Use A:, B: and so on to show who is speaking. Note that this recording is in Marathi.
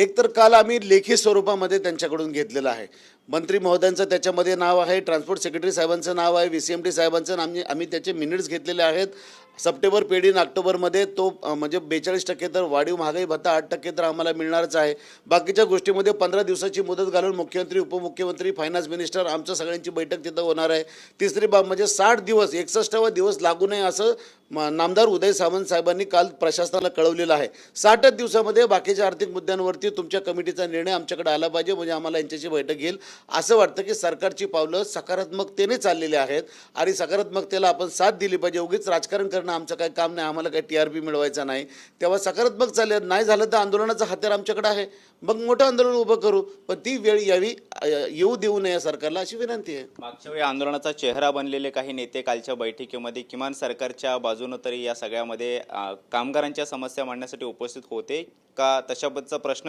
A: एकतर काल आम्ही लेखी स्वरूपामध्ये त्यांच्याकडून घेतलेलं आहे. मंत्री महोदयांचं त्याच्यामध्ये नाव आहे, ट्रान्सपोर्ट सेक्रेटरी साहेबांचं नाव आहे, VCMD साहेबांचं आम्ही त्याचे मिनिट्स घेतलेले आहेत. सप्टेंबर पेड इन ऑक्टोबरमध्ये तो म्हणजे 42% तर वाढीव महागाई भत्ता 8% तर आम्हाला मिळणारच आहे. बाकीच्या गोष्टीमध्ये 15 दिवसाची मुदत घालून मुख्यमंत्री, उपमुख्यमंत्री, फायनान्स मिनिस्टर आमच्या सगळ्यांची बैठक तिथं होणार आहे. तिसरी बाब म्हणजे 60 दिवस 61वा दिवस लागू नये असं नामदार उदय सामंत साहेबांनी काल प्रशासनाला कळवलेलं आहे. 60च दिवसामध्ये बाकीच्या आर्थिक मुद्द्यांवरती तुमच्या कमिटीचा निर्णय आमच्याकडे आला पाहिजे, म्हणजे आम्हाला यांच्याशी बैठक घेईल. असं वाटतं की सरकारची पावलं सकारात्मकतेने चाललेली आहेत आणि सकारात्मकतेला आपण साथ दिली पाहिजे. उगीच राजकारण करणं आमचं काही काम नाही, आम्हाला काही TRP मिळवायचा नाही. तेव्हा सकारात्मक चालले, नाही झालं तर आंदोलनाचं हत्यार आमच्याकडे आहे, मग मोठं आंदोलन उभं करू, पण ती वेळ येऊ देऊ नये सरकारला, अशी विनंती आहे.
B: मागच्या वेळी आंदोलनाचा चेहरा बनलेले काही नेते कालच्या बैठकीमध्ये किमान सरकारच्या बाजूनं तरी या सगळ्यामध्ये कामगारांच्या समस्या मांडण्यासाठी उपस्थित होते का? तशाबद्दलचा प्रश्न